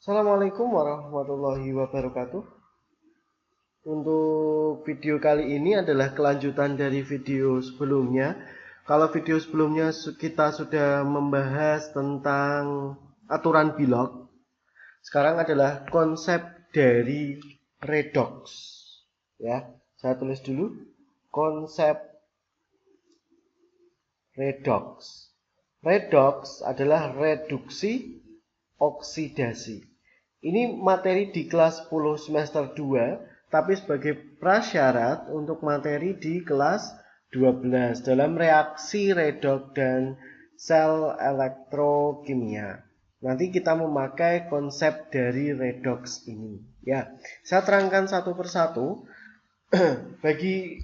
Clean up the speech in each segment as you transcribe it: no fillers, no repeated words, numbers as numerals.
Assalamualaikum warahmatullahi wabarakatuh. Untuk video kali ini adalah kelanjutan dari video sebelumnya. Kalau video sebelumnya kita sudah membahas tentang aturan Bilog. Sekarang adalah konsep dari redox. Ya, saya tulis dulu konsep redox. Redox adalah reduksi oksidasi. Ini materi di kelas 10 semester 2, tapi sebagai prasyarat untuk materi di kelas 12 dalam reaksi redox dan sel elektrokimia. Nanti kita memakai konsep dari redox ini. Ya, saya terangkan satu persatu. Bagi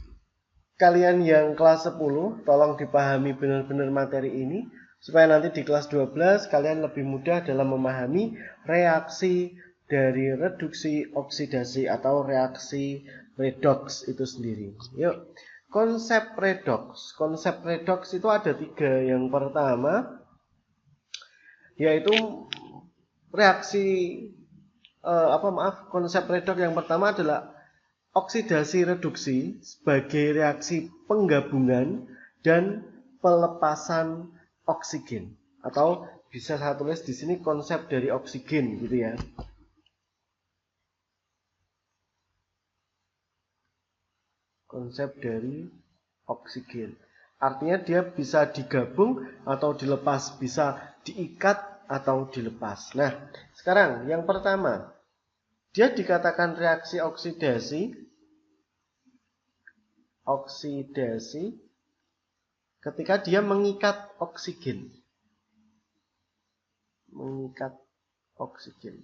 kalian yang kelas 10, tolong dipahami benar-benar materi ini supaya nanti di kelas 12 kalian lebih mudah dalam memahami reaksi dari reduksi oksidasi atau reaksi redox itu sendiri. Yuk, konsep redox. Konsep redox itu ada 3. Yang pertama yaitu reaksi konsep redox yang pertama adalah oksidasi reduksi sebagai reaksi penggabungan dan pelepasan oksigen, atau bisa saya tulis di sini konsep dari oksigen gitu ya. Konsep dari oksigen. Artinya dia bisa digabung atau dilepas, bisa diikat atau dilepas. Nah, sekarang yang pertama, dia dikatakan reaksi oksidasi ketika dia mengikat oksigen. Mengikat oksigen.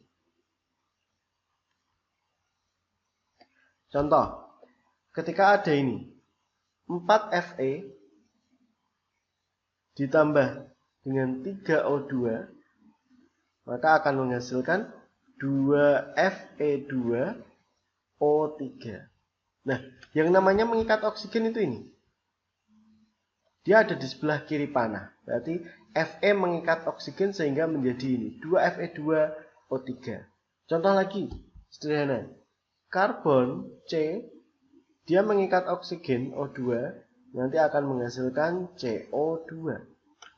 Contoh, ketika ada ini 4Fe ditambah dengan 3O2, maka akan menghasilkan 2Fe2O3. Nah, yang namanya mengikat oksigen itu ini. Dia ada di sebelah kiri panah. Berarti Fe mengikat oksigen sehingga menjadi ini, 2Fe2O3. Contoh lagi, sederhana. Karbon C, dia mengikat oksigen O2, nanti akan menghasilkan CO2.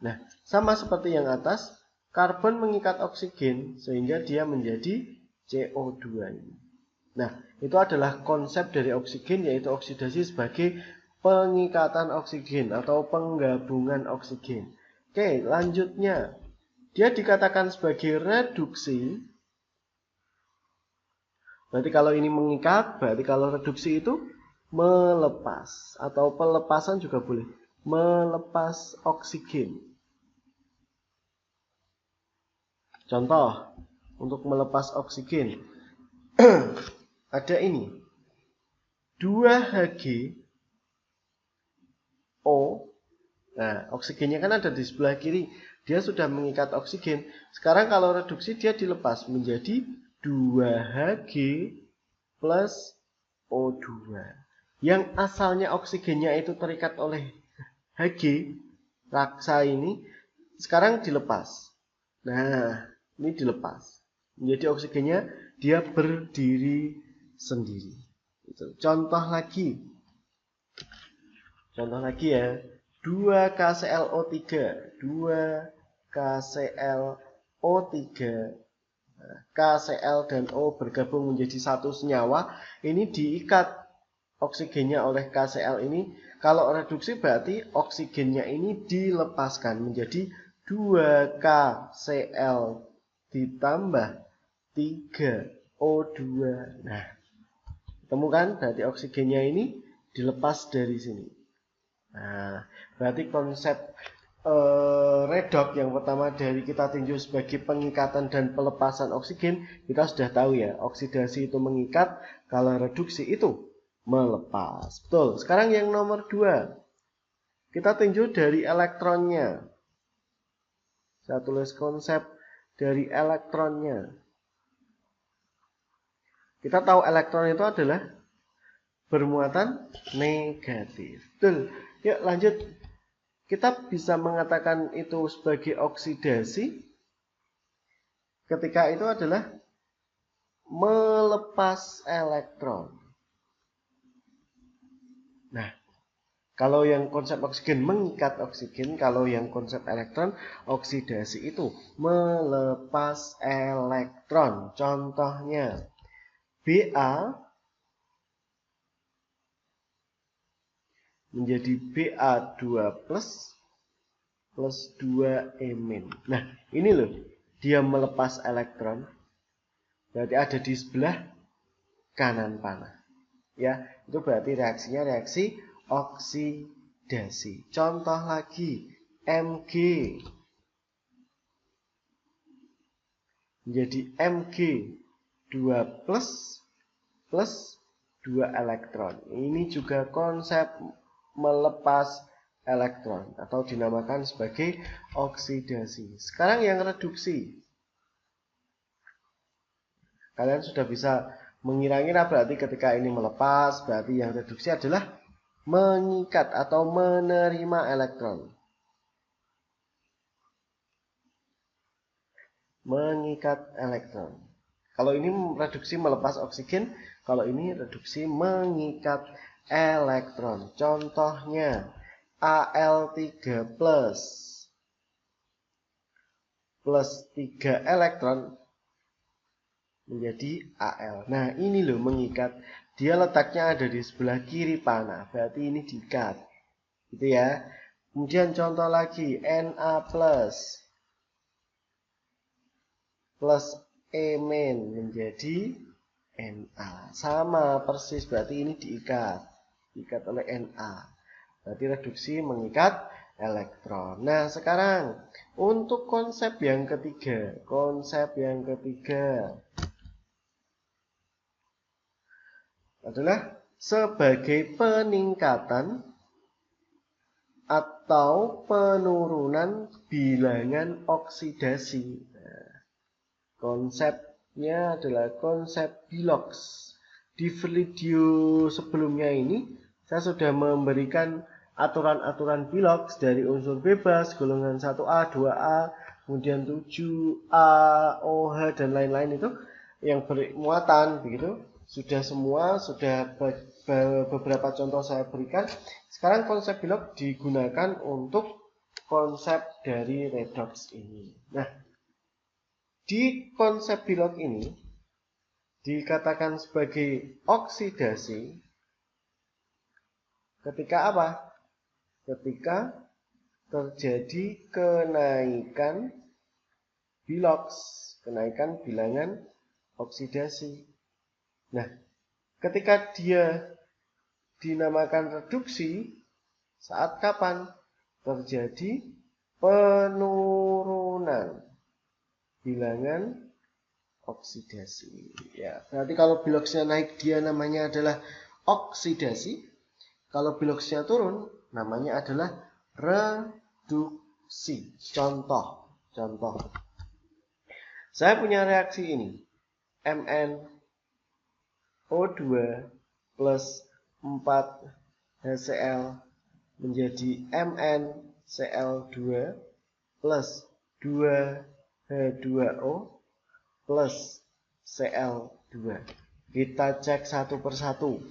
Nah, sama seperti yang atas, karbon mengikat oksigen sehingga dia menjadi CO2 ini. Nah, itu adalah konsep dari oksigen, yaitu oksidasi sebagai pengikatan oksigen atau penggabungan oksigen. Oke, lanjutnya. Dia dikatakan sebagai reduksi. Berarti kalau ini mengikat, berarti kalau reduksi itu melepas. Atau pelepasan juga boleh. Melepas oksigen. Contoh, untuk melepas oksigen. Ada ini. 2Hg O. Nah, oksigennya kan ada di sebelah kiri. Dia sudah mengikat oksigen. Sekarang kalau reduksi dia dilepas menjadi 2Hg plus O2. Yang asalnya oksigennya itu terikat oleh Hg, raksa ini, sekarang dilepas. Nah, ini dilepas. Menjadi oksigennya dia berdiri sendiri. Contoh lagi. Contoh lagi ya, 2KClO3, 2KClO3, KCl dan O bergabung menjadi satu senyawa, ini diikat oksigennya oleh KCl ini. Kalau reduksi berarti oksigennya ini dilepaskan menjadi 2KCl ditambah 3O2. Nah, temukan berarti oksigennya ini dilepas dari sini. Nah, berarti konsep redox yang pertama dari kita tinjau sebagai pengikatan dan pelepasan oksigen, kita sudah tahu ya, oksidasi itu mengikat, kalau reduksi itu melepas. Betul. Sekarang yang nomor 2, kita tinjau dari elektronnya. Saya tulis konsep dari elektronnya. Kita tahu elektron itu adalah bermuatan negatif. Betul. Yuk lanjut. Kita bisa mengatakan itu sebagai oksidasi ketika itu adalah melepas elektron. Nah, kalau yang konsep oksigen mengikat oksigen, kalau yang konsep elektron oksidasi itu melepas elektron. Contohnya Ba menjadi Ba2 plus 2 -. Nah, ini loh, dia melepas elektron. Berarti ada di sebelah kanan panah. Ya, itu berarti reaksinya reaksi oksidasi. Contoh lagi, Mg menjadi Mg2 plus 2 elektron. Ini juga konsep melepas elektron atau dinamakan sebagai oksidasi. Sekarang yang reduksi. Kalian sudah bisa mengira-ngira, berarti ketika ini melepas, berarti yang reduksi adalah mengikat atau menerima elektron. Mengikat elektron. Kalau ini reduksi melepas oksigen, kalau ini reduksi mengikat elektron. Contohnya Al3 plus 3 elektron menjadi Al. Nah, ini loh mengikat. Dia letaknya ada di sebelah kiri panah. Berarti ini diikat. Gitu ya. Kemudian contoh lagi, Na plus E- menjadi Na. Sama persis, berarti ini diikat. Diikat oleh Na. Berarti reduksi mengikat elektron. Nah, sekarang untuk konsep yang ketiga. Konsep yang ketiga adalah sebagai peningkatan atau penurunan bilangan oksidasi. Nah, konsepnya adalah konsep Bilox. Di video sebelumnya ini saya sudah memberikan aturan-aturan Bilox dari unsur bebas, golongan 1A, 2A, kemudian 7A, OH, dan lain-lain itu yang bermuatan begitu. Sudah semua, sudah beberapa contoh saya berikan. Sekarang konsep Bilox digunakan untuk konsep dari redox ini. Nah, di konsep Bilox ini dikatakan sebagai oksidasi ketika apa? Ketika terjadi kenaikan Bilox, kenaikan bilangan oksidasi. Nah, ketika dia dinamakan reduksi, saat kapan? Terjadi penurunan bilangan oksidasi. Ya, berarti kalau Biloxnya naik, dia namanya adalah oksidasi. Kalau Biloxnya turun, namanya adalah reduksi. Contoh. Saya punya reaksi ini. MnO2 plus 4 HCl menjadi MnCl2 plus 2 H2O plus Cl2. Kita cek satu persatu.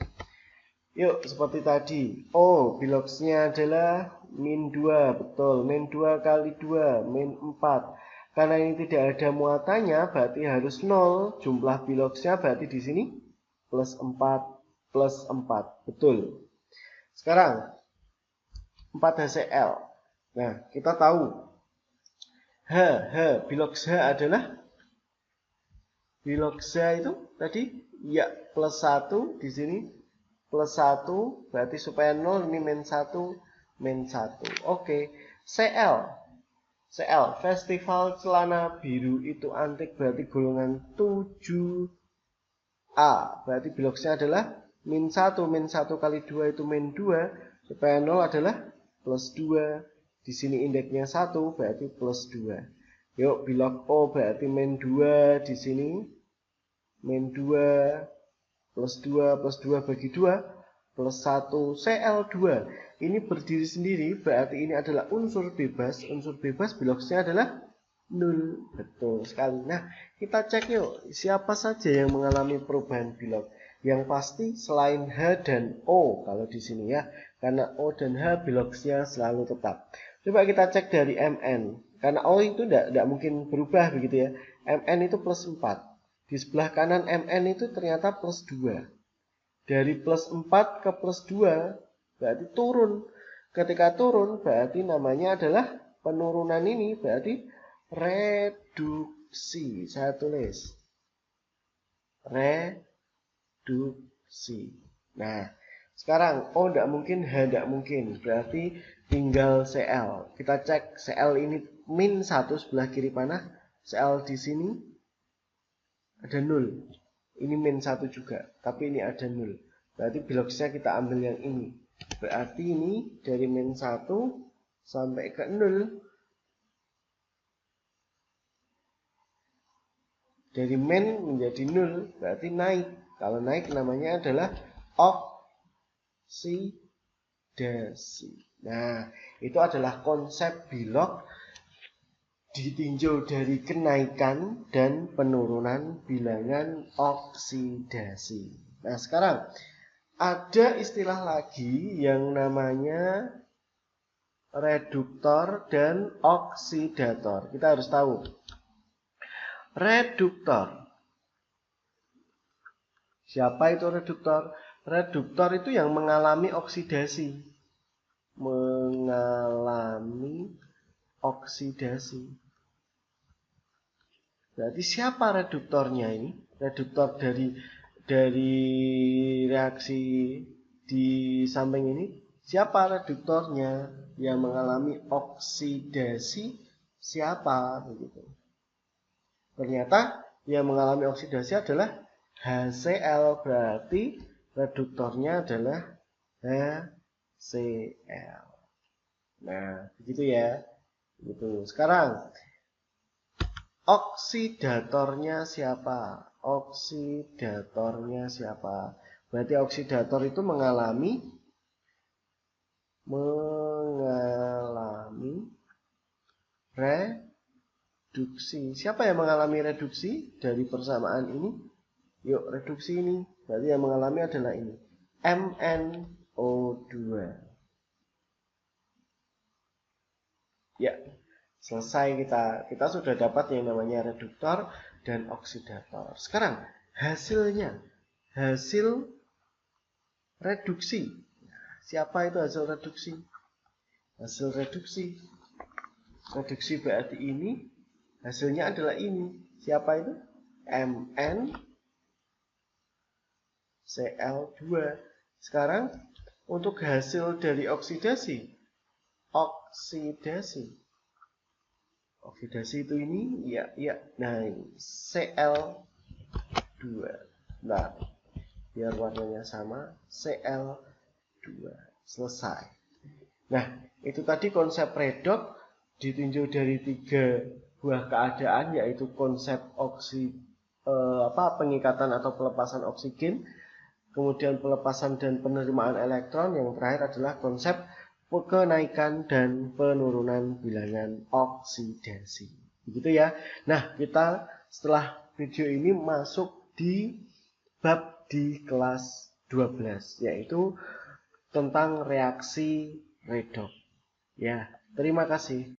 Yuk, seperti tadi. Oh, Biloxnya adalah -2. Betul, -2 kali 2, -4. Karena ini tidak ada muatannya, berarti harus 0. Jumlah Biloxnya berarti di sini plus 4 plus 4. Betul. Sekarang 4 HCl. Nah, kita tahu Bilox H adalah Bilox H itu tadi ya plus 1 di sini plus 1 berarti supaya 0 ini -1 -1. Oke, Cl festival celana biru itu antik berarti golongan 7A. Berarti Biloxnya adalah -1 kali 2 itu -2 supaya 0 adalah plus 2. Di sini indeksnya 1 berarti plus 2. Yuk, Bilox O berarti -2 di sini. -2 plus 2 bagi 2 plus 1 Cl2. Ini berdiri sendiri berarti ini adalah unsur bebas. Unsur bebas Biloxnya adalah 0. Betul sekali. Nah, kita cek yuk, siapa saja yang mengalami perubahan Bilog. Yang pasti selain H dan O kalau di sini ya, karena O dan H Bilognya selalu tetap. Coba kita cek dari MN, karena O itu tidak mungkin berubah begitu ya. MN itu plus 4. Di sebelah kanan MN itu ternyata plus 2. Dari plus 4 ke plus 2 berarti turun. Ketika turun berarti namanya adalah penurunan, ini berarti reduksi. Saya tulis reduksi. Nah, sekarang O tidak mungkin, H tidak mungkin. Berarti tinggal CL. Kita cek CL ini min 1 sebelah kiri panah. CL di sini ada 0. Ini min 1 juga. Tapi ini ada 0. Berarti Bilogsnya kita ambil yang ini. Berarti ini dari min 1 sampai ke 0. Dari min menjadi 0. Berarti naik. Kalau naik namanya adalah oksidasi. Nah, itu adalah konsep Bilog ditinjau dari kenaikan dan penurunan bilangan oksidasi. Nah, sekarang ada istilah lagi yang namanya reduktor dan oksidator. Kita harus tahu. Reduktor. Siapa itu reduktor? Reduktor itu yang mengalami oksidasi. Mengalami oksidasi. Berarti siapa reduktornya ini? Reduktor dari reaksi di samping ini. Siapa reduktornya yang mengalami oksidasi? Siapa? Begitu. Ternyata yang mengalami oksidasi adalah HCl. Berarti reduktornya adalah HCl. Nah, begitu ya. Gitu. Sekarang oksidatornya siapa? Oksidatornya siapa? Berarti oksidator itu mengalami reduksi. Siapa yang mengalami reduksi dari persamaan ini? Yuk, reduksi ini. Berarti yang mengalami adalah ini. MnO2. Ya. Selesai kita sudah dapat yang namanya reduktor dan oksidator. Sekarang hasilnya, hasil reduksi. Siapa itu hasil reduksi? Hasil reduksi. Reduksi berarti ini, hasilnya adalah ini. Siapa itu? MnCl2. Sekarang untuk hasil dari oksidasi. Oksidasi itu ini, ya. Nah, Cl2. Nah, biar warnanya sama, Cl2. Selesai. Nah, itu tadi konsep redox ditinjau dari 3 buah keadaan, yaitu konsep pengikatan atau pelepasan oksigen, kemudian pelepasan dan penerimaan elektron, yang terakhir adalah konsep kenaikan dan penurunan bilangan oksidasi. Begitu ya. Nah, kita setelah video ini masuk di bab di kelas 12, yaitu tentang reaksi redox. Ya, terima kasih.